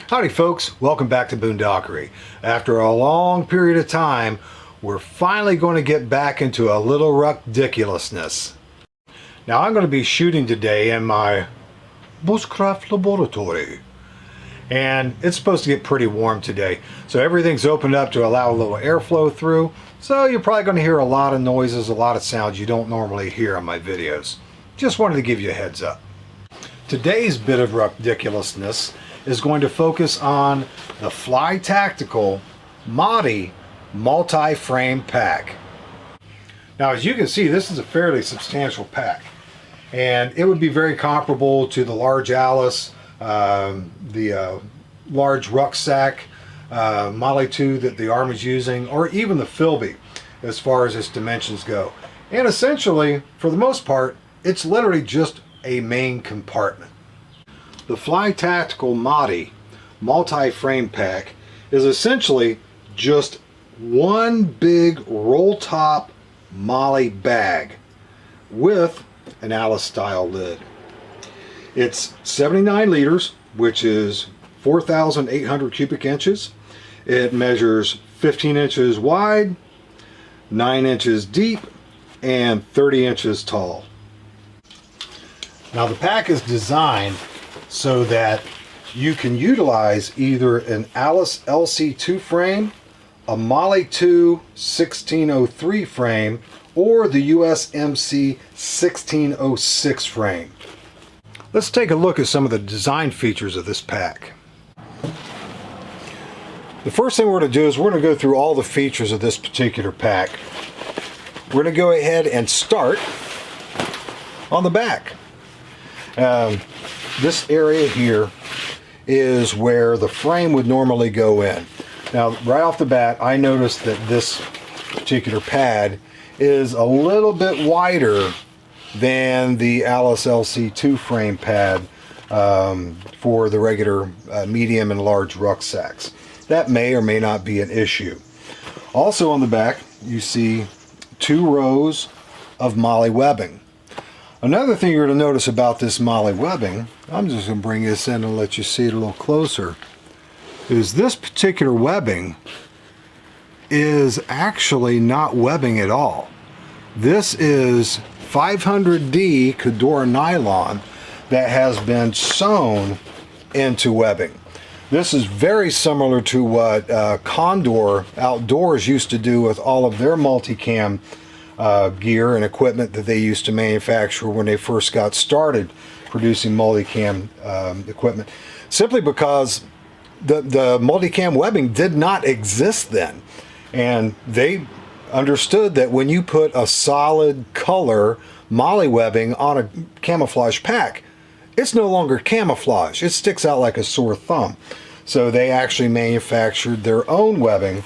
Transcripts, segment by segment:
Howdy folks, welcome back to Boondockery. After a long period of time, we're finally going to get back into a little Ruckdiculousness. Now I'm going to be shooting today in my bushcraft laboratory. And it's supposed to get pretty warm today. So everything's opened up to allow a little airflow through. So you're probably going to hear a lot of noises, a lot of sounds you don't normally hear on my videos. Just wanted to give you a heads up. Today's bit of Ruckdiculousness is going to focus on the Flyye Tactical MOLLE multi-frame pack. Now as you can see, this is a fairly substantial pack, and it would be very comparable to the large Alice, the large rucksack MOLLE 2 that the Army's using, or even the Flyye as far as its dimensions go. And essentially, for the most part, it's literally just a main compartment. The Flyye Tactical MOLLE multi-frame pack is essentially just one big roll-top MOLLE bag with an Alice style lid. It's 79 liters, which is 4,800 cubic inches. It measures 15 inches wide, 9 inches deep, and 30 inches tall. Now the pack is designed so that you can utilize either an Alice LC2 frame, a MOLLE 2 1603 frame, or the USMC 1606 frame. Let's take a look at some of the design features of this pack. The first thing we're going to do is we're going to go through all the features of this particular pack. We're going to go ahead and start on the back. This area here is where the frame would normally go in. Now, right off the bat, I noticed that this particular pad is a little bit wider than the Alice LC2 frame pad for the regular medium and large rucksacks. That may or may not be an issue. Also on the back, you see 2 rows of MOLLE webbing. Another thing you're going to notice about this MOLLE webbing, I'm just going to bring this in and let you see it a little closer, is this particular webbing is actually not webbing at all. This is 500D Cador nylon that has been sewn into webbing. This is very similar to what Condor Outdoors used to do with all of their multicam gear and equipment that they used to manufacture when they first got started producing multicam equipment, simply because the multicam webbing did not exist then, and they understood that when you put a solid color MOLLE webbing on a camouflage pack, it's no longer camouflage, it sticks out like a sore thumb. So they actually manufactured their own webbing,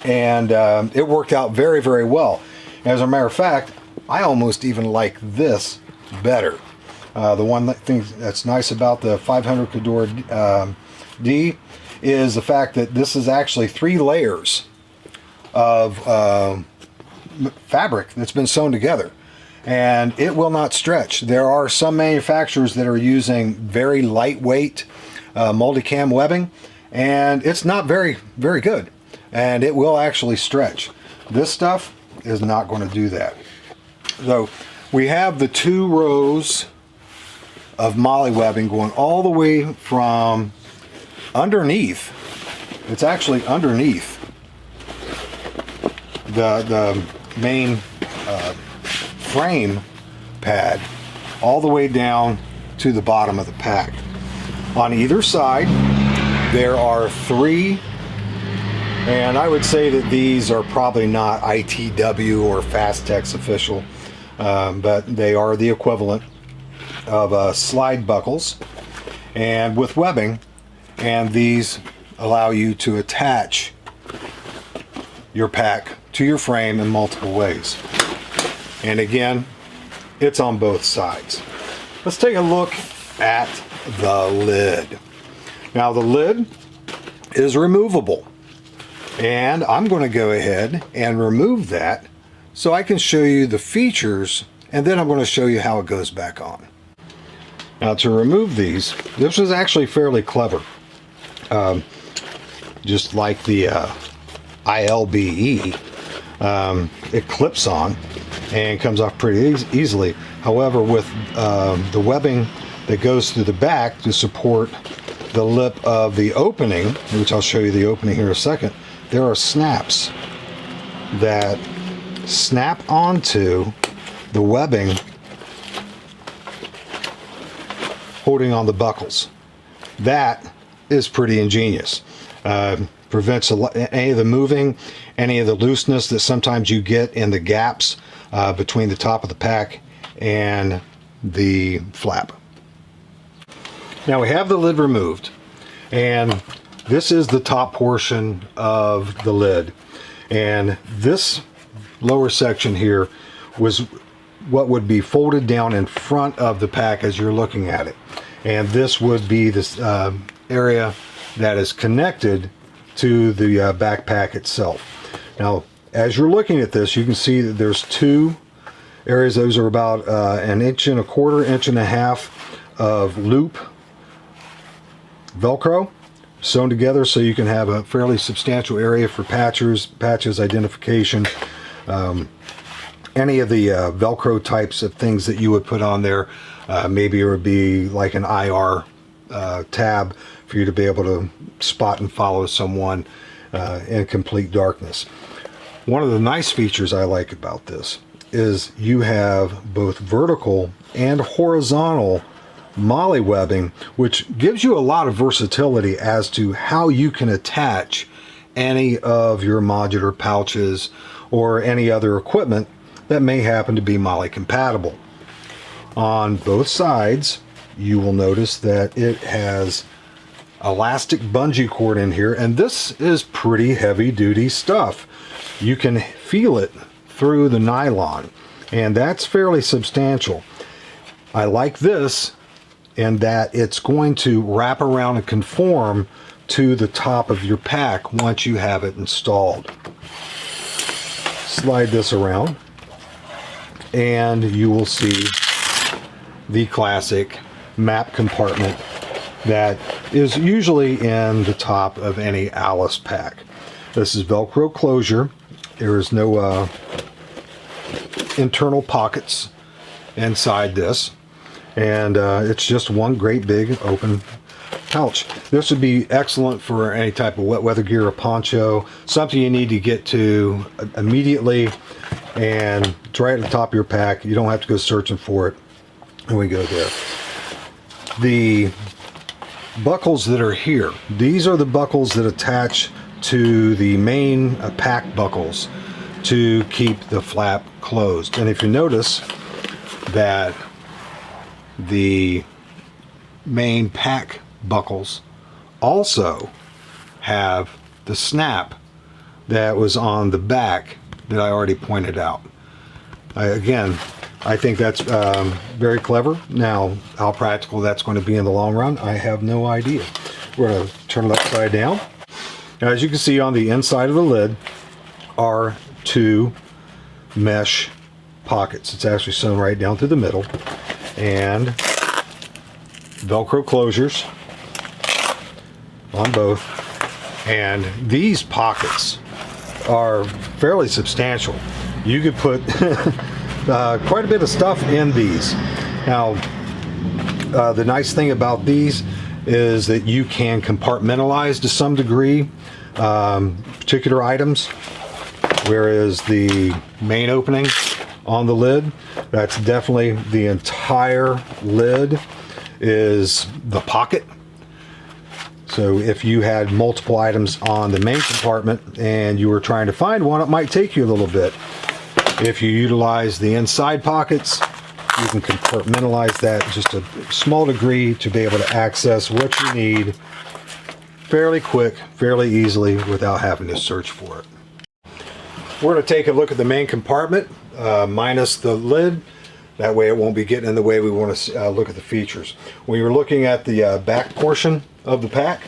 and it worked out very, very well. As a matter of fact, I almost even like this better. The one thing that's nice about the 500 Cador D is the fact that this is actually 3 layers of fabric that's been sewn together, and it will not stretch. There are some manufacturers that are using very lightweight multicam webbing, and it's not very, very good, and it will actually stretch. This stuff is not going to do that. So we have the 2 rows of MOLLE webbing going all the way from underneath. It's actually underneath the main frame pad all the way down to the bottom of the pack. On either side there are 3, and I would say that these are probably not ITW or Fastex official, but they are the equivalent of slide buckles and with webbing, and these allow you to attach your pack to your frame in multiple ways. And again, it's on both sides. Let's take a look at the lid. Now the lid is removable, and I'm going to go ahead and remove that so I can show you the features, and then I'm going to show you how it goes back on. Now to remove these, this was actually fairly clever. just like the ILBE. It clips on and comes off pretty easily. However, with the webbing that goes through the back to support the lip of the opening, which I'll show you the opening here in a second, there are snaps that snap onto the webbing holding on the buckles. That is pretty ingenious. Prevents any of the moving, any of the looseness that sometimes you get in the gaps between the top of the pack and the flap. Now we have the lid removed, and this is the top portion of the lid, and this lower section here was what would be folded down in front of the pack as you're looking at it, and this would be this area that is connected to the backpack itself. Now as you're looking at this, you can see that there's two areas. Those are about 1.25 inches, 1.5 inches of loop Velcro sewn together, so you can have a fairly substantial area for patches, identification, any of the Velcro types of things that you would put on there. Maybe it would be like an IR tab for you to be able to spot and follow someone in complete darkness. One of the nice features I like about this is you have both vertical and horizontal MOLLE webbing, which gives you a lot of versatility as to how you can attach any of your modular pouches or any other equipment that may happen to be MOLLE compatible. On both sides, you will notice that it has elastic bungee cord in here, and this is pretty heavy duty stuff. You can feel it through the nylon, and that's fairly substantial. I like this in that it's going to wrap around and conform to the top of your pack once you have it installed. Slide this around and you will see the classic map compartment that is usually in the top of any Alice pack. This is Velcro closure. There is no internal pockets inside this, and it's just one great big open pouch. This would be excellent for any type of wet weather gear, a poncho, something you need to get to immediately, and it's right at the top of your pack. You don't have to go searching for it, and we go there. The buckles that are here, these are the buckles that attach to the main pack buckles to keep the flap closed. And if you notice that the main pack buckles also have the snap that was on the back that I already pointed out. Again, I think that's very clever. Now, how practical that's going to be in the long run, I have no idea. We're going to turn it upside down. Now, as you can see on the inside of the lid are two mesh pockets. It's actually sewn right down through the middle, and Velcro closures on both. And these pockets are fairly substantial. You could put quite a bit of stuff in these. Now, the nice thing about these is that you can compartmentalize to some degree particular items, whereas the main opening on the lid, that's definitely the entire lid is the pocket. So if you had multiple items on the main compartment and you were trying to find one, it might take you a little bit. If you utilize the inside pockets, you can compartmentalize that just a small degree to be able to access what you need fairly quick, fairly easily, without having to search for it. We're going to take a look at the main compartment minus the lid. That way it won't be getting in the way. We want to look at the features. When you're looking at the back portion of the pack,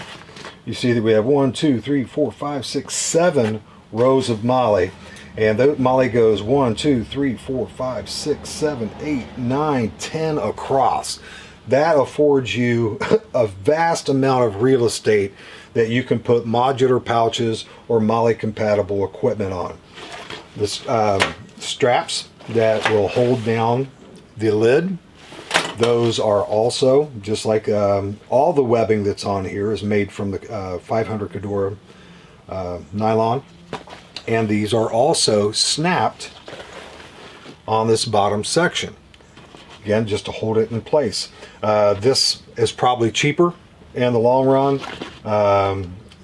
you see that we have 1, 2, 3, 4, 5, 6, 7 rows of MOLLE. And the MOLLE goes 1, 2, 3, 4, 5, 6, 7, 8, 9, 10 across. that affords you a vast amount of real estate that you can put modular pouches or MOLLE compatible equipment on. The straps that will hold down the lid, those are also, just like all the webbing that's on here is made from the 500 Cadora nylon, and these are also snapped on this bottom section, again just to hold it in place. This is probably cheaper in the long run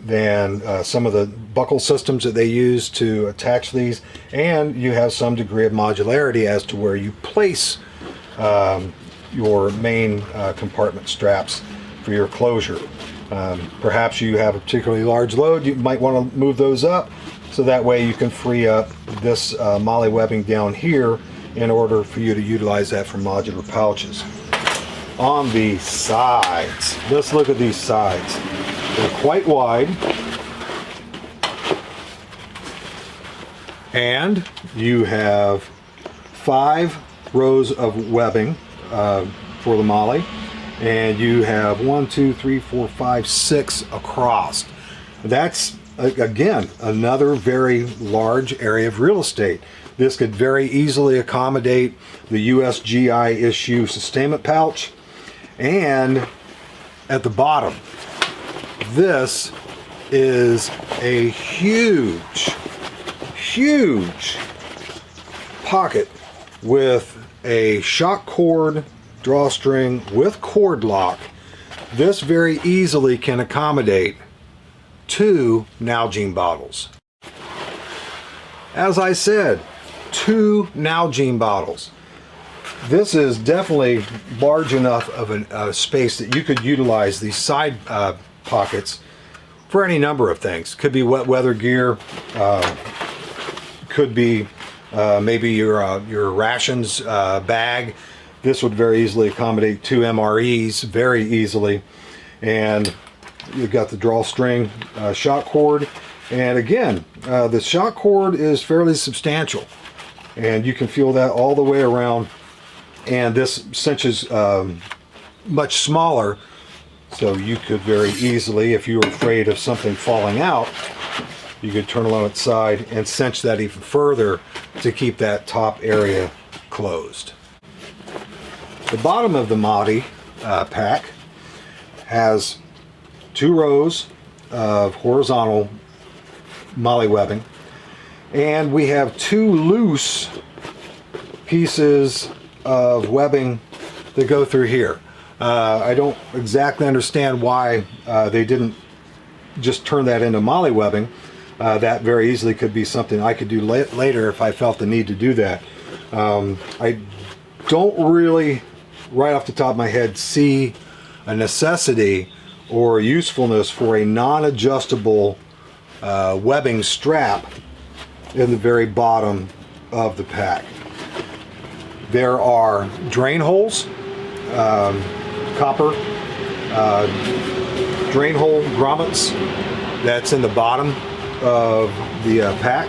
than some of the buckle systems that they use to attach these, and you have some degree of modularity as to where you place your main compartment straps for your closure. Perhaps you have a particularly large load, you might want to move those up, so that way you can free up this MOLLE webbing down here in order for you to utilize that for modular pouches. On the sides, let's look at these sides. They're quite wide, and you have 5 rows of webbing for the MOLLE, and you have 1, 2, 3, 4, 5, 6 across. That's again another very large area of real estate. This could very easily accommodate the USGI issue sustainment pouch. And at the bottom, this is a huge pocket with a shock cord drawstring with cord lock. This very easily can accommodate 2 Nalgene bottles. As I said, 2 Nalgene bottles. This is definitely large enough of a space that you could utilize these side pockets for any number of things. Could be wet weather gear, could be maybe your rations bag. This would very easily accommodate 2 MREs very easily. And you've got the drawstring shock cord, and again the shock cord is fairly substantial, and you can feel that all the way around. And this cinches much smaller, so you could very easily, if you were afraid of something falling out, you could turn it on its side and cinch that even further to keep that top area closed. The bottom of the MOLLE pack has 2 rows of horizontal MOLLE webbing, and we have 2 loose pieces of webbing that go through here. I don't exactly understand why they didn't just turn that into MOLLE webbing. That very easily could be something I could do later if I felt the need to do that. I don't really, right off the top of my head, see a necessity or usefulness for a non-adjustable webbing strap in the very bottom of the pack. There are drain holes, copper drain hole grommets that's in the bottom of the pack,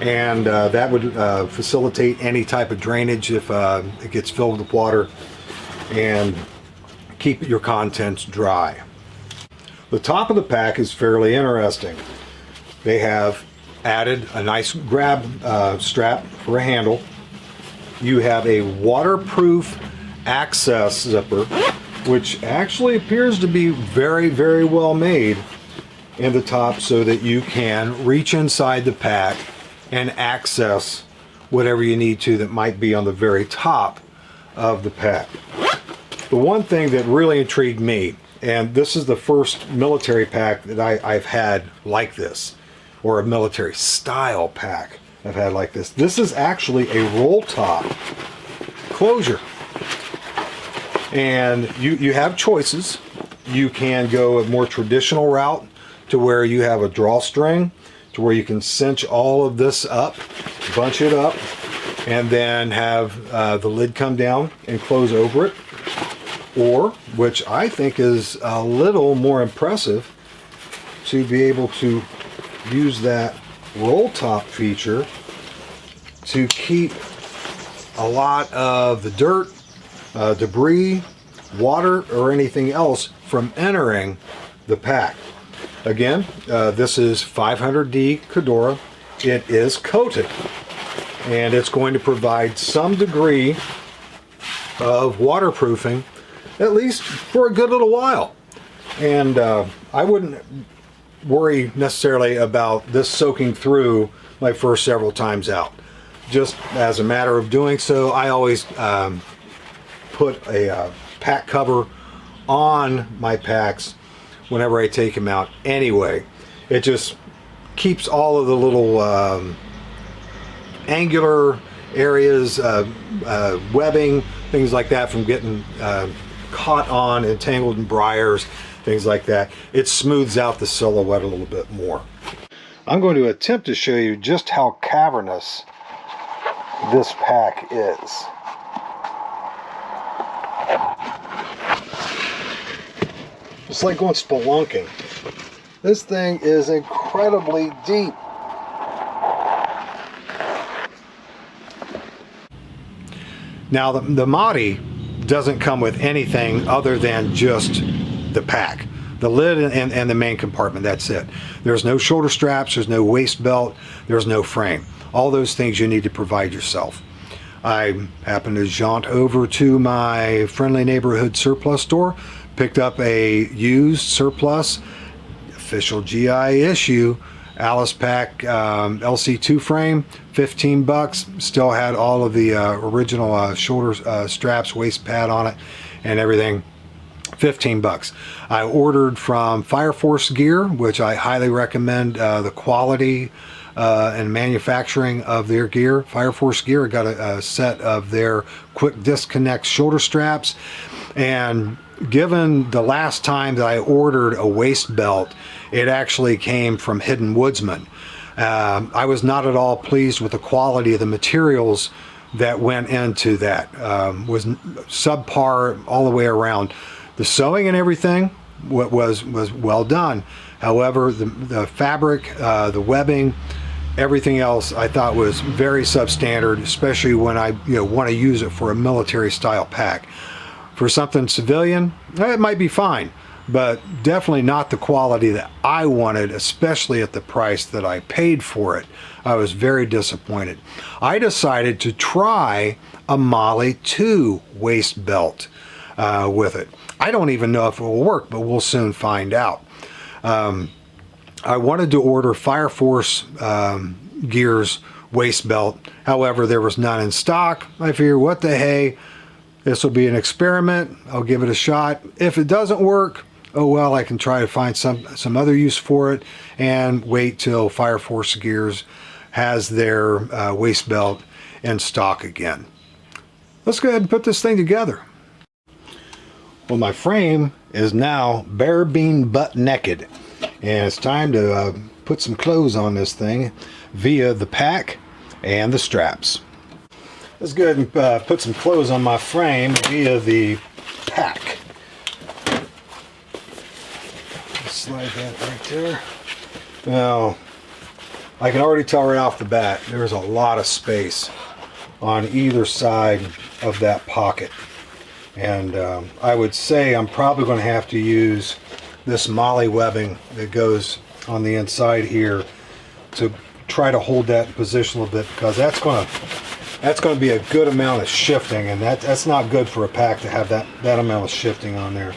and that would facilitate any type of drainage if it gets filled with water, and keep your contents dry. The top of the pack is fairly interesting. They have added a nice grab strap for a handle. You have a waterproof access zipper, which actually appears to be very, very well made in the top, so that you can reach inside the pack and access whatever you need to that might be on the very top of the pack. The one thing that really intrigued me, and this is the first military pack that I've had like this, or a military style pack I've had like this. This is actually a roll top closure, and you have choices. You can go a more traditional route to where you have a drawstring to where you can cinch all of this up, bunch it up, and then have the lid come down and close over it. Or, which I think is a little more impressive, to be able to use that roll top feature to keep a lot of the dirt, debris, water or anything else from entering the pack. Again, this is 500D Cordura. It is coated, and it's going to provide some degree of waterproofing, at least for a good little while. And I wouldn't worry necessarily about this soaking through my first several times out. Just as a matter of doing so, I always put a pack cover on my packs whenever I take them out anyway. It just keeps all of the little angular areas, webbing, things like that from getting caught on and tangled in briars, things like that. It smooths out the silhouette a little bit more. I'm going to attempt to show you just how cavernous this pack is. It's like going spelunking. This thing is incredibly deep. Now the MOLLE doesn't come with anything other than just the pack. The lid and the main compartment, that's it. There's no shoulder straps, there's no waist belt, there's no frame. All those things you need to provide yourself. I happened to jaunt over to my friendly neighborhood surplus store, picked up a used surplus, official GI issue, Alice Pack LC2 frame, 15 bucks. Still had all of the original shoulder straps, waist pad on it, and everything. 15 bucks. I ordered from Fireforce Gear, which I highly recommend the quality and manufacturing of their gear. Fireforce Gear got a set of their quick disconnect shoulder straps, and given the last time that I ordered a waist belt, it actually came from Hidden Woodsman. I was not at all pleased with the quality of the materials that went into that. Was subpar all the way around. The sewing and everything was well done. However, the fabric, the webbing, everything else I thought was very substandard, especially when I want to use it for a military style pack. For something civilian, it might be fine, but definitely not the quality that I wanted, especially at the price that I paid for it. I was very disappointed. I decided to try a MOLLE 2 waist belt with it. I don't even know if it will work, but we'll soon find out. I wanted to order Fireforce Gear's waist belt. However, there was none in stock. I figured, what the hey, this will be an experiment. I'll give it a shot. If it doesn't work, oh well, I can try to find some other use for it and wait till Fireforce Gears has their waist belt in stock again. Let's go ahead and put this thing together. Well, my frame is now bare bean butt naked, and it's time to put some clothes on this thing via the pack and the straps. Let's go ahead and put some clothes on my frame via the pack. Slide that right there. Now, I can already tell right off the bat there's a lot of space on either side of that pocket. And I would say I'm probably going to have to use this MOLLE webbing that goes on the inside here to try to hold that in position a little bit, because that's going to be a good amount of shifting, and that's not good for a pack to have that amount of shifting on there.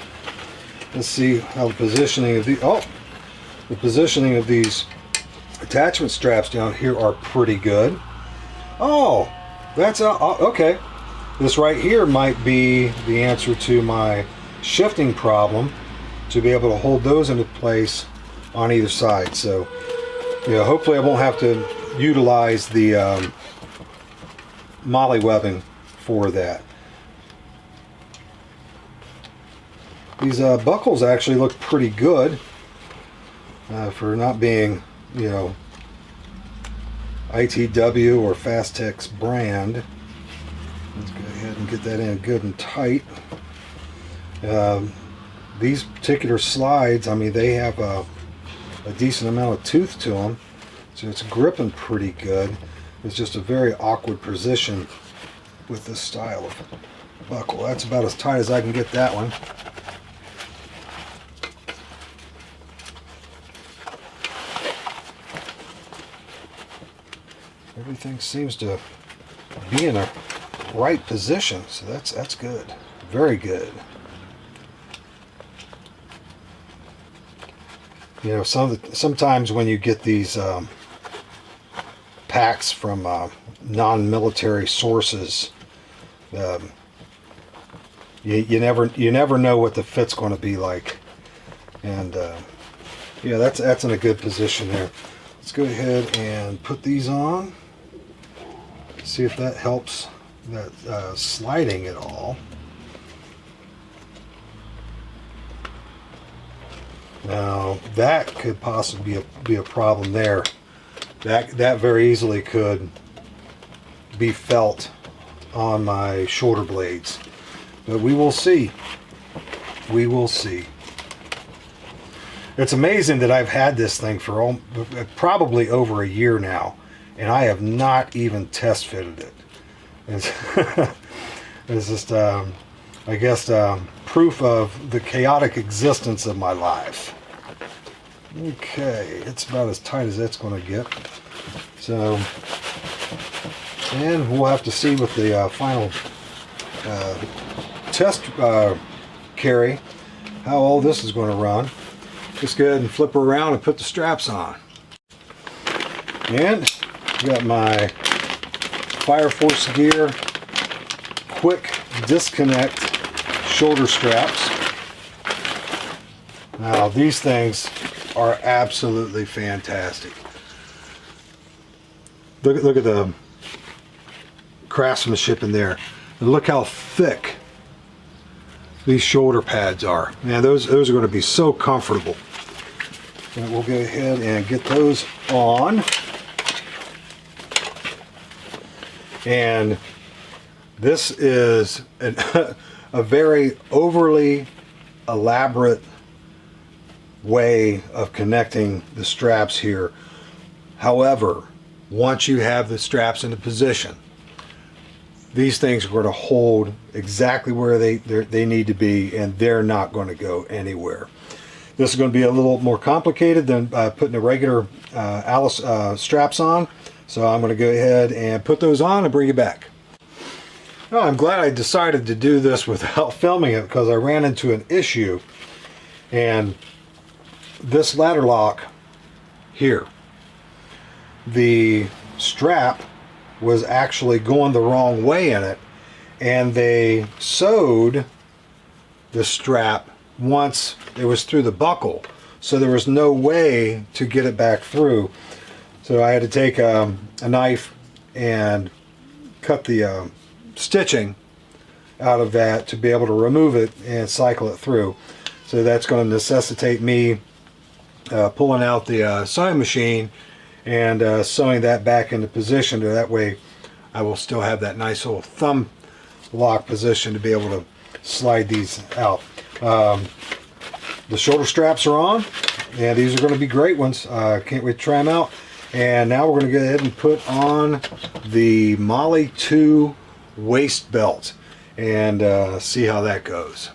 Let's see how the positioning of the positioning of these attachment straps down here are pretty good. Oh, that's okay. This right here might be the answer to my shifting problem, to be able to hold those into place on either side. So, hopefully I won't have to utilize the MOLLE webbing for that. These buckles actually look pretty good for not being, ITW or Fastex brand. Let's go ahead and get that in good and tight. These particular slides, I mean, they have a decent amount of tooth to them, so it's gripping pretty good. It's just a very awkward position with this style of buckle. That's about as tight as I can get that one. Everything seems to be in a right position, so that's good. Very good. You know, sometimes when you get these packs from non-military sources, you never know what the fit's going to be like, and yeah, that's in a good position there. Let's go ahead and put these on. See if that helps that sliding at all. Now that could possibly be a problem there. That very easily could be felt on my shoulder blades, but we will see. We will see. It's amazing that I've had this thing for probably over a year now, and I have not even test fitted it. It's just, I guess, proof of the chaotic existence of my life. Okay, it's about as tight as it's going to get. So, and we'll have to see with the final test carry how all this is going to run. Just go ahead and flip her around and put the straps on. And got my Fireforce gear quick disconnect shoulder straps. Now these things are absolutely fantastic. Look at the craftsmanship in there. And look how thick these shoulder pads are. Man, those are going to be so comfortable. And we'll go ahead and get those on. And this is a very overly elaborate way of connecting the straps here. However, once you have the straps into position, these things are going to hold exactly where they need to be, and they're not going to go anywhere. This is going to be a little more complicated than putting the regular Alice straps on. So I'm going to go ahead and put those on and bring you back. Oh, I'm glad I decided to do this without filming it, because I ran into an issue. And this ladder lock here, the strap was actually going the wrong way in it, and they sewed the strap once it was through the buckle, so there was no way to get it back through. So I had to take a knife and cut the stitching out of that to be able to remove it and cycle it through. So that's going to necessitate me pulling out the sewing machine and sewing that back into position, so that way I will still have that nice little thumb lock position to be able to slide these out. The shoulder straps are on, and these are going to be great ones. Can't wait to try them out. And now we're going to go ahead and put on the MOLLE 2 waist belt and see how that goes.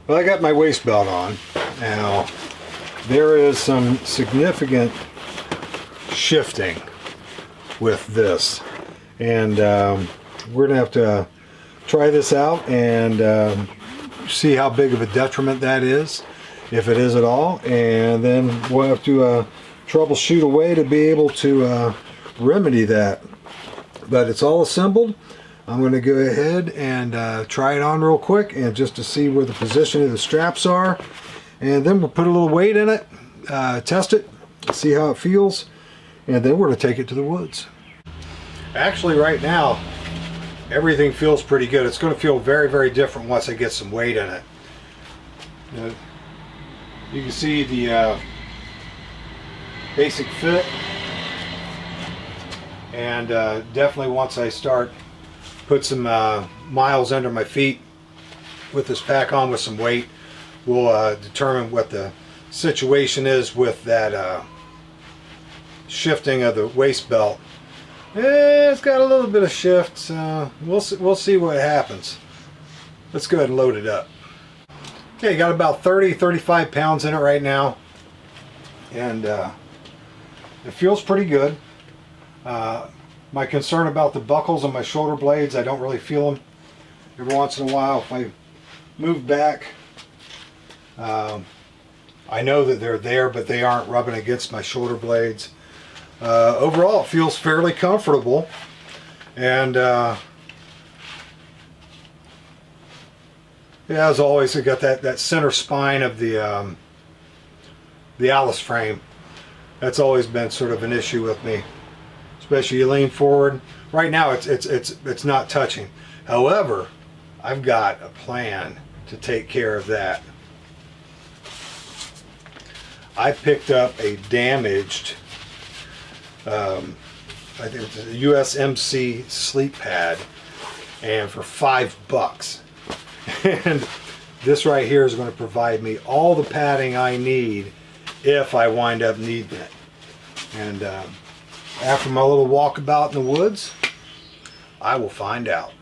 Well, I got my waist belt on. Now, there is some significant shifting with this, and we're going to have to try this out and see how big of a detriment that is, if it is at all, and then we'll have to troubleshoot a way to be able to remedy that. But it's all assembled. I'm going to go ahead and try it on real quick, and just to see where the position of the straps are, and then we'll put a little weight in it, test it, see how it feels, and then we're going to take it to the woods. Actually, right now everything feels pretty good. It's going to feel very, very different once I get some weight in it. You can see the basic fit, and definitely once I start put some miles under my feet with this pack on with some weight, we'll determine what the situation is with that shifting of the waist belt. It's got a little bit of shift, so we'll see what happens. Let's go ahead and load it up. Okay, got about 35 pounds in it right now, and it feels pretty good. My concern about the buckles on my shoulder blades, I don't really feel them. Every once in a while, if I move back, I know that they're there, but they aren't rubbing against my shoulder blades. Overall, it feels fairly comfortable, and yeah, as always, I got that center spine of the Alice frame. That's always been sort of an issue with me, especially you lean forward. Right now, it's not touching. However, I've got a plan to take care of that. I picked up a damaged, I think it's a USMC sleep pad, and for $5. And this right here is going to provide me all the padding I need if I wind up needing it. And after my little walkabout in the woods, I will find out.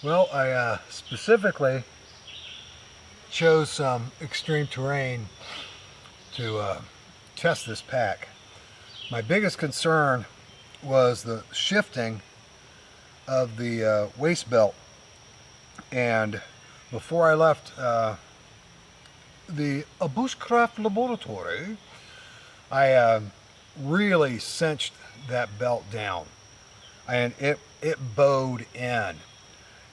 Well, I specifically chose some extreme terrain to test this pack. My biggest concern was the shifting of the waist belt, and before I left the bushcraft laboratory, I really cinched that belt down, and it bowed in.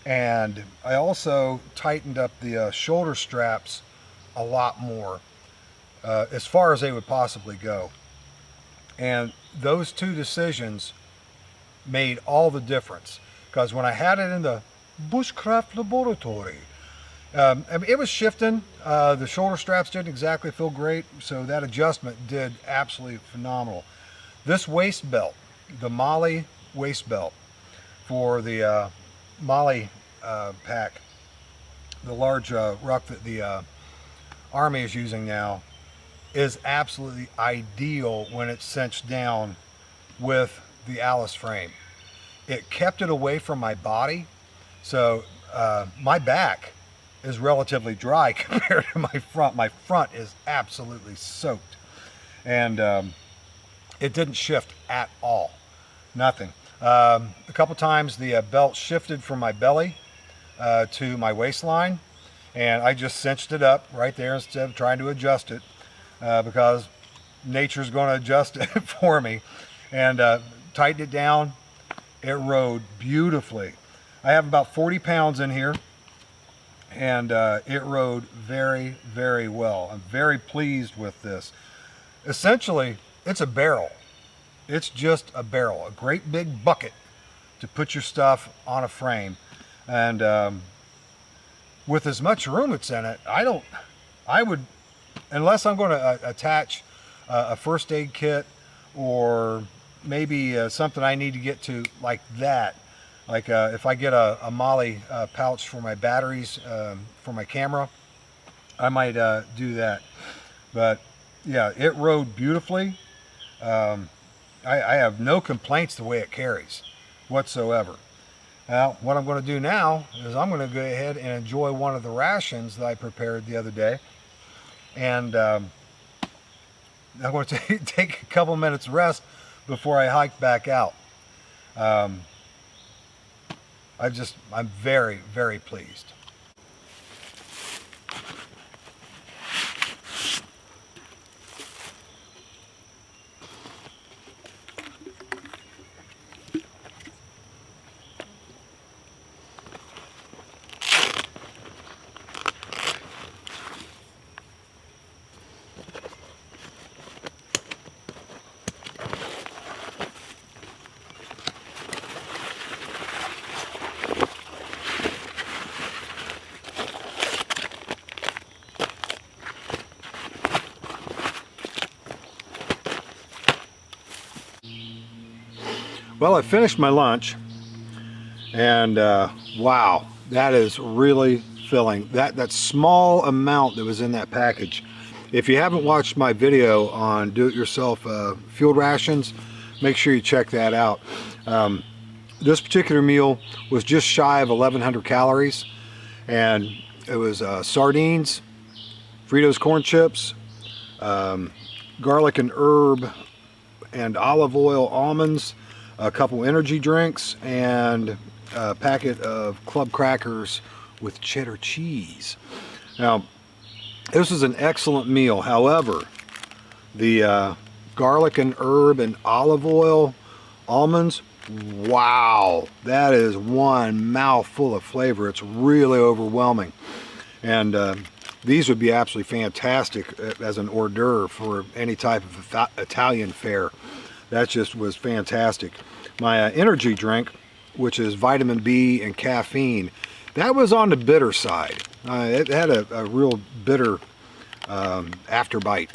And I also tightened up the shoulder straps a lot more, as far as they would possibly go. And those two decisions made all the difference, because when I had it in the bushcraft laboratory, I mean, it was shifting. The shoulder straps didn't exactly feel great, so that adjustment did absolutely phenomenal. This waist belt, the MOLLE waist belt for the MOLLE pack, the large ruck that the Army is using now, is absolutely ideal when it's cinched down with the Alice frame. It kept it away from my body, so my back is relatively dry compared to my front. My front is absolutely soaked, and it didn't shift at all. Nothing. A couple times the belt shifted from my belly to my waistline, and I just cinched it up right there instead of trying to adjust it, because nature's going to adjust it for me, and tightened it down. It rode beautifully. I have about 40 pounds in here, and it rode very, very well. I'm very pleased with this. Essentially, it's a barrel. It's just a barrel, a great big bucket to put your stuff on a frame. And with as much room it's in it, I would, unless I'm going to attach a first aid kit, or maybe something I need to get to like that, like if I get a MOLLE pouch for my batteries for my camera, I might do that. But yeah, it rode beautifully. I have no complaints the way it carries whatsoever. Now, what I'm going to do now is I'm going to go ahead and enjoy one of the rations that I prepared the other day. And I'm going to take a couple minutes rest before I hike back out. I'm very, very pleased. Well, I finished my lunch, and wow, that is really filling. That small amount that was in that package. If you haven't watched my video on do-it-yourself field rations, make sure you check that out. This particular meal was just shy of 1,100 calories, and it was sardines, Fritos corn chips, garlic and herb and olive oil almonds, a couple energy drinks, and a packet of club crackers with cheddar cheese. Now, this is an excellent meal. However, the garlic and herb and olive oil almonds, wow, that is one mouthful of flavor. It's really overwhelming. And these would be absolutely fantastic as an hors d'oeuvre for any type of Italian fare. That just was fantastic. My energy drink, which is vitamin B and caffeine, that was on the bitter side. It had a real bitter afterbite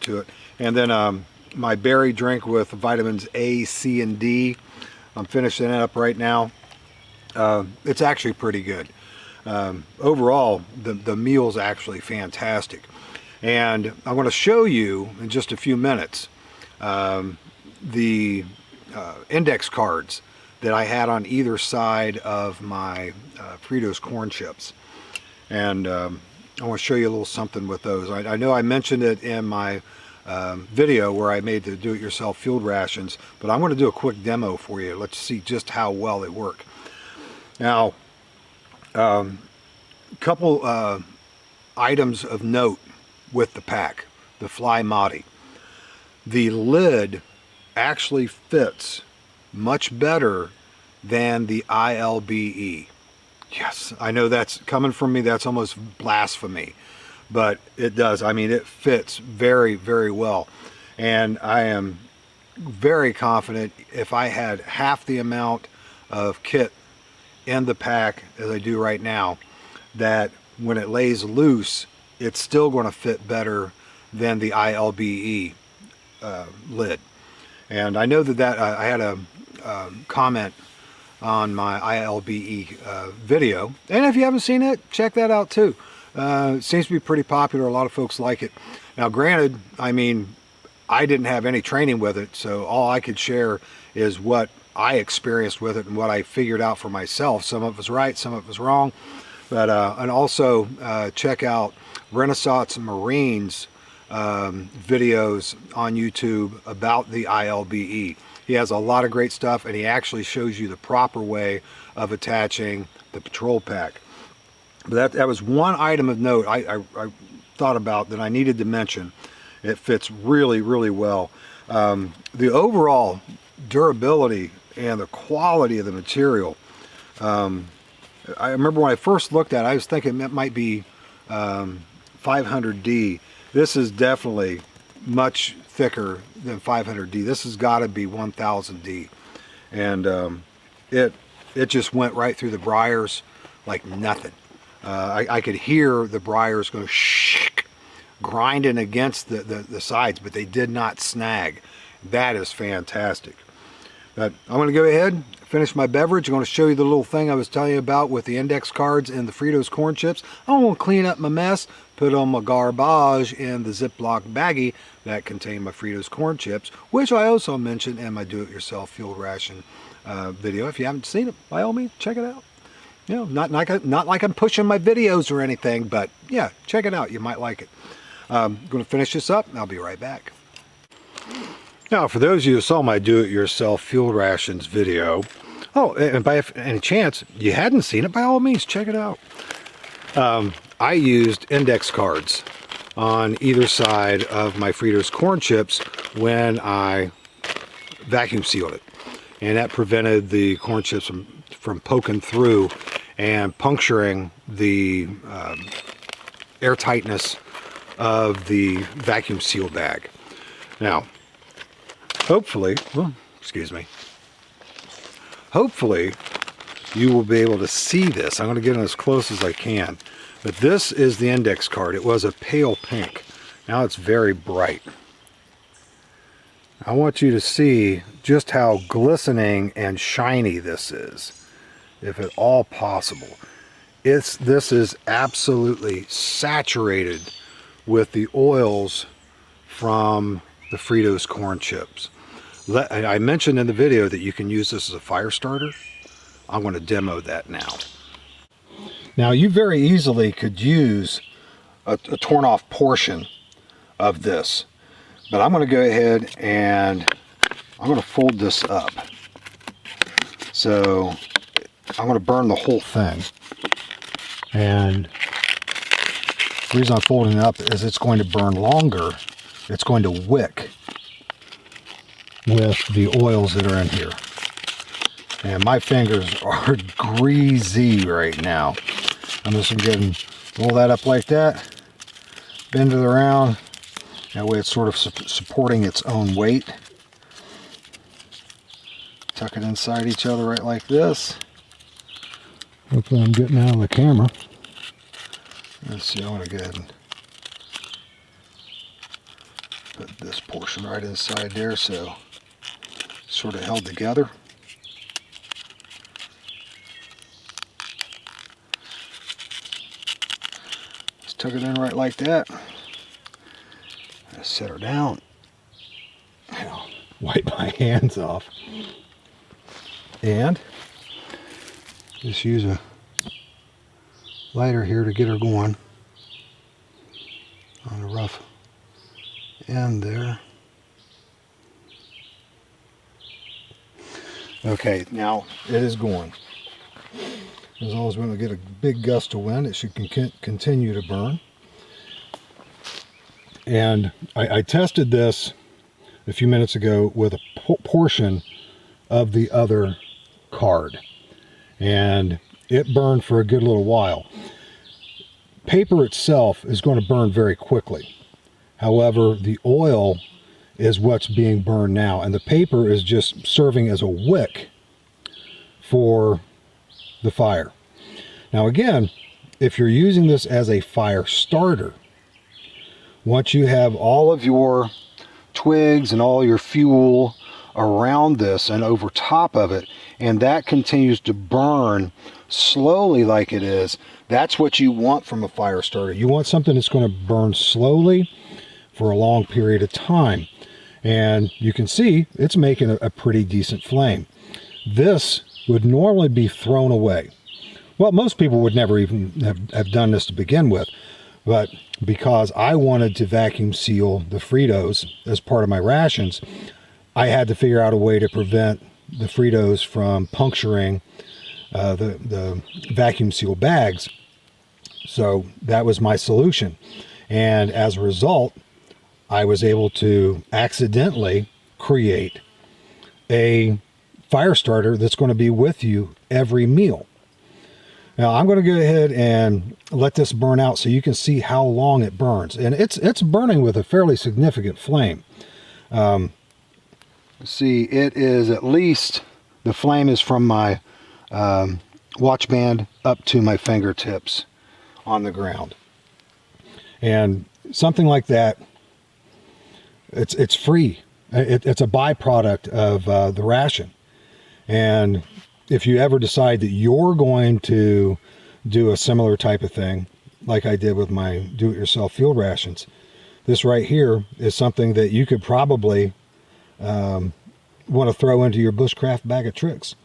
to it. And then my berry drink with vitamins A, C, and D, I'm finishing that up right now. It's actually pretty good. Overall, the meal's actually fantastic. And I'm going to show you in just a few minutes the index cards that I had on either side of my Fritos corn chips. And I want to show you a little something with those. I know I mentioned it in my video where I made the do-it-yourself field rations, but I'm going to do a quick demo for you. Let's see just how well they work. Now, couple items of note with the pack, the Flyye Modi. The lid actually fits much better than the ILBE. Yes, I know that's coming from me, that's almost blasphemy, but it does. I mean, it fits very, very well. And I am very confident if I had half the amount of kit in the pack as I do right now, that when it lays loose, it's still going to fit better than the ILBE lid. And I know that I had a comment on my ILBE video, and if you haven't seen it, check that out too. It seems to be pretty popular. A lot of folks like it. Now granted, I mean, I didn't have any training with it, so all I could share is what I experienced with it and what I figured out for myself. Some of it was right, some of it was wrong. But and also check out Renaissance Marine's videos on YouTube about the ILBE. He has a lot of great stuff, and he actually shows you the proper way of attaching the patrol pack. But that was one item of note I thought about that I needed to mention. It fits really, really well. The overall durability and the quality of the material, I remember when I first looked at it, I was thinking it might be 500D. This is definitely much thicker than 500D. This has got to be 1000D. And it just went right through the briars like nothing. I could hear the briars go shh, grinding against the sides, but they did not snag. That is fantastic. But I'm going to go ahead, finish my beverage. I'm going to show you the little thing I was telling you about with the index cards and the Fritos corn chips. I'm going to clean up my mess, put on my garbage in the Ziploc baggie that contained my Fritos corn chips, which I also mentioned in my do-it-yourself field ration video. If you haven't seen it, by all means, check it out. You know, not like I'm pushing my videos or anything, but yeah, check it out. You might like it. I'm going to finish this up, and I'll be right back. Now, for those of you who saw my do-it-yourself field rations video, oh, and by any chance you hadn't seen it, by all means, check it out. I used index cards on either side of my Fritos corn chips when I vacuum sealed it, and that prevented the corn chips from poking through and puncturing the airtightness of the vacuum seal bag. Now, hopefully, well, excuse me, hopefully you will be able to see this. I'm going to get in as close as I can. But this is the index card. It was a pale pink. Now it's very bright. I want you to see just how glistening and shiny this is, if at all possible. This is absolutely saturated with the oils from the Fritos corn chips. I mentioned in the video that you can use this as a fire starter. I'm going to demo that now. Now, you very easily could use a torn off portion of this, but I'm going to go ahead and I'm going to fold this up. So I'm going to burn the whole thing. And the reason I'm folding it up is it's going to burn longer. It's going to wick with the oils that are in here. And my fingers are greasy right now. I'm just going to roll that up like that, bend it around. That way it's sort of supporting its own weight. Tuck it inside each other right like this. Hopefully I'm getting out of the camera. Let's see, I want to go ahead and put this portion right inside there so it's sort of held together. Just tuck it in right like that. Set her down. I'll wipe my hands off. And just use a lighter here to get her going on a rough end there. Okay, now it is going. As long as we don't get a big gust of wind, it should continue to burn. And I tested this a few minutes ago with a portion of the other card, and it burned for a good little while. Paper itself is going to burn very quickly. However, the oil is what's being burned now, and the paper is just serving as a wick for the fire. Now again, if you're using this as a fire starter, once you have all of your twigs and all your fuel around this and over top of it, and that continues to burn slowly like it is, that's what you want from a fire starter. You want something that's going to burn slowly for a long period of time. And you can see it's making a pretty decent flame. This would normally be thrown away. Well, most people would never even have done this to begin with, but because I wanted to vacuum seal the Fritos as part of my rations, I had to figure out a way to prevent the Fritos from puncturing the vacuum seal bags. So that was my solution. And as a result, I was able to accidentally create a fire starter that's going to be with you every meal. Now I'm going to go ahead and let this burn out so you can see how long it burns. And it's burning with a fairly significant flame. See, it is at least, the flame is from my watch band up to my fingertips on the ground. And something like that, it's free. It's a byproduct of the ration. And if you ever decide that you're going to do a similar type of thing, like I did with my do-it-yourself field rations, this right here is something that you could probably want to throw into your bushcraft bag of tricks.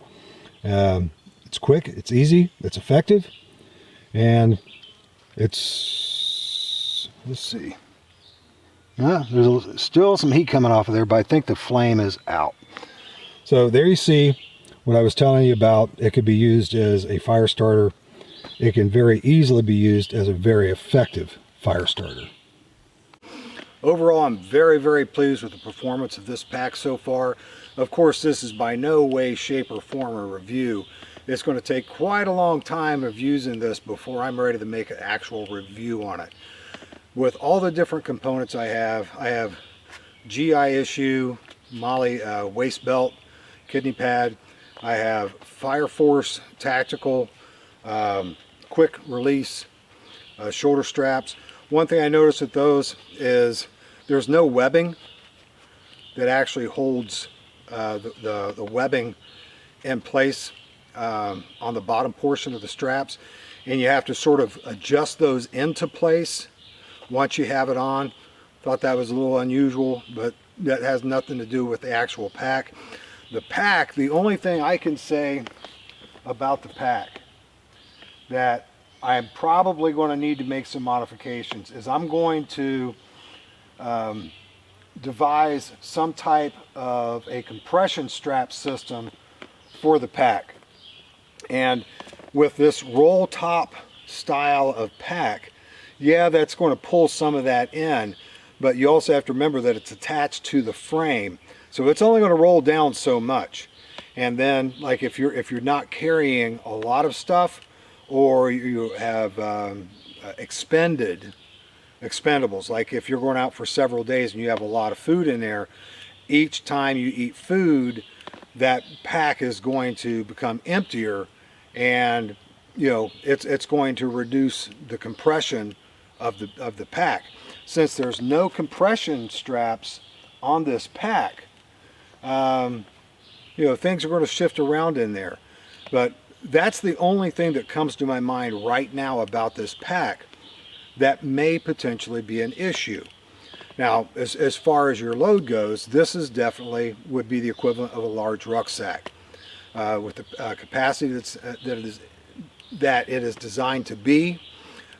It's quick, it's easy, it's effective, and it's, let's see. There's still some heat coming off of there, but I think the flame is out. So there you see what I was telling you about. It could be used as a fire starter. It can very easily be used as a very effective fire starter. Overall, I'm very, very pleased with the performance of this pack so far. Of course, this is by no way, shape, or form a review. It's going to take quite a long time of using this before I'm ready to make an actual review on it. With all the different components I have GI issue, MOLLE waist belt, kidney pad. I have Fireforce tactical, quick release, shoulder straps. One thing I noticed with those is there's no webbing that actually holds the webbing in place on the bottom portion of the straps, and you have to sort of adjust those into place once you have it on. Thought that was a little unusual, but that has nothing to do with the actual pack. The pack, the only thing I can say about the pack that I'm probably going to need to make some modifications is I'm going to devise some type of a compression strap system for the pack. And with this roll top style of pack, yeah, that's going to pull some of that in, but you also have to remember that it's attached to the frame, so it's only going to roll down so much. And then, like if you're not carrying a lot of stuff, or you have expendables, like if you're going out for several days and you have a lot of food in there, each time you eat food, that pack is going to become emptier, and it's going to reduce the compression of the pack. Since there's no compression straps on this pack, things are going to shift around in there. But that's the only thing that comes to my mind right now about this pack that may potentially be an issue. Now, as far as your load goes, this is definitely would be the equivalent of a large rucksack. with the capacity that it is designed to be.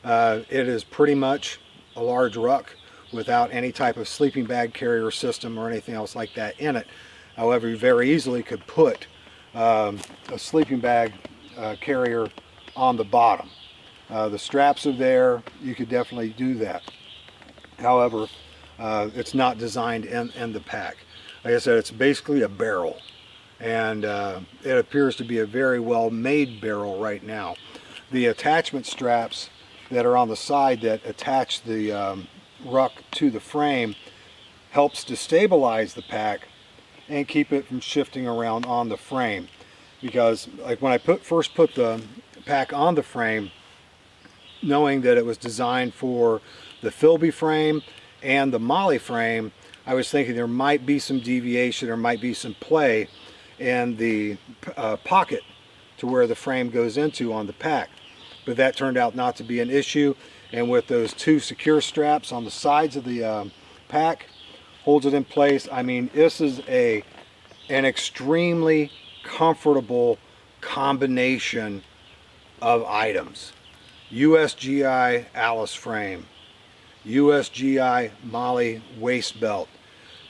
It is pretty much a large ruck without any type of sleeping bag carrier system or anything else like that in it. However, you very easily could put a sleeping bag carrier on the bottom. The straps are there, you could definitely do that. However, it's not designed in the pack. Like I said, it's basically a barrel, and it appears to be a very well made barrel right now. The attachment straps that are on the side that attach the ruck to the frame helps to stabilize the pack and keep it from shifting around on the frame. Because like when I first put the pack on the frame, knowing that it was designed for the Flyye frame and the MOLLE frame, I was thinking there might be some deviation or might be some play in the pocket to where the frame goes into on the pack. But that turned out not to be an issue, and with those two secure straps on the sides of the pack, holds it in place. I mean, this is an extremely comfortable combination of items. USGI Alice frame, USGI MOLLE waist belt,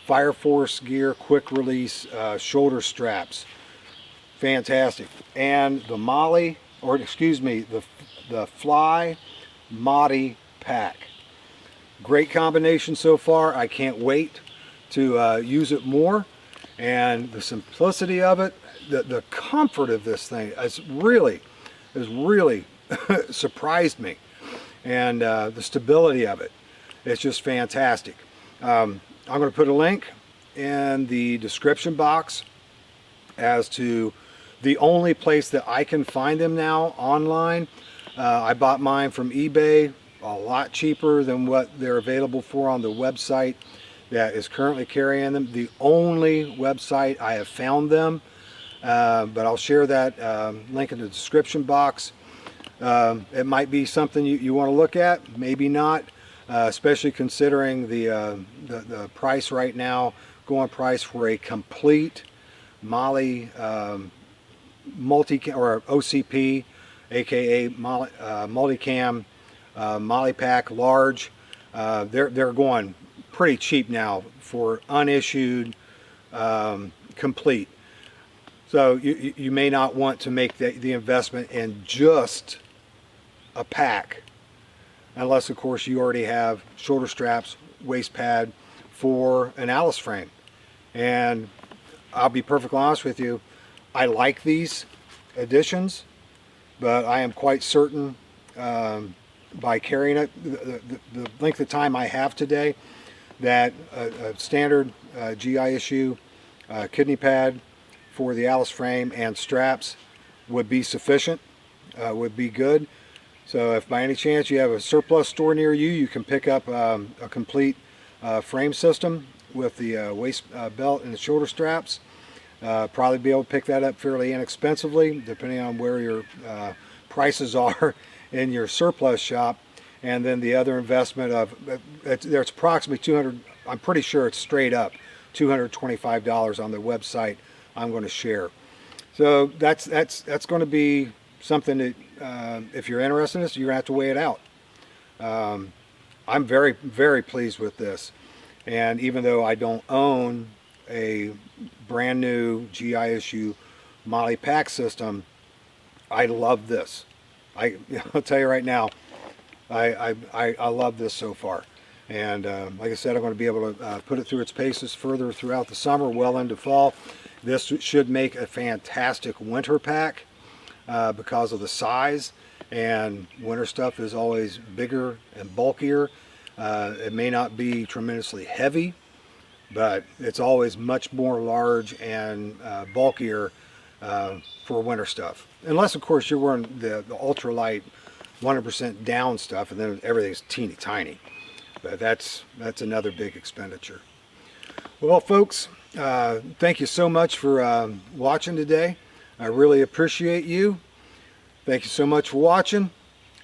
Fireforce gear quick release shoulder straps, fantastic. And the MOLLE, or excuse me, the Flyye Modi pack. Great combination so far. I can't wait to use it more. And the simplicity of it, the comfort of this thing has really surprised me. And the stability of it, it's just fantastic. I'm going to put a link in the description box as to the only place that I can find them now online. I bought mine from eBay, a lot cheaper than what they're available for on the website that is currently carrying them. The only website I have found them, but I'll share that link in the description box. It might be something you want to look at, maybe not, especially considering the price right now, going price for a complete MOLLE multi or OCP, aka multicam MOLLE pack large. They're going pretty cheap now for unissued complete. So you may not want to make the investment in just a pack, unless of course you already have shoulder straps, waist pad for an Alice frame. And I'll be perfectly honest with you, I like these additions, but I am quite certain by carrying it, the length of time I have today, that a standard GI issue kidney pad for the Alice frame and straps would be sufficient, would be good. So if by any chance you have a surplus store near you, you can pick up a complete frame system with the waist belt and the shoulder straps. Probably be able to pick that up fairly inexpensively, depending on where your prices are in your surplus shop. And then the other investment of, there's approximately 200, I'm pretty sure it's straight up $225 on the website I'm going to share. So that's going to be something that if you're interested in this, you're going to have to weigh it out. I'm very pleased with this. And even though I don't own a brand new GI issue MOLLE pack system, I love this. I'll tell you right now, I love this so far. And like I said, I'm going to be able to put it through its paces further throughout the summer, well into fall. This should make a fantastic winter pack because of the size, and winter stuff is always bigger and bulkier. It may not be tremendously heavy, but it's always much more large and bulkier for winter stuff. Unless, of course, you're wearing the ultralight 100% down stuff, and then everything's teeny tiny. But that's another big expenditure. Well, folks, thank you so much for watching today. I really appreciate you. Thank you so much for watching,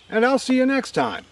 and I'll see you next time.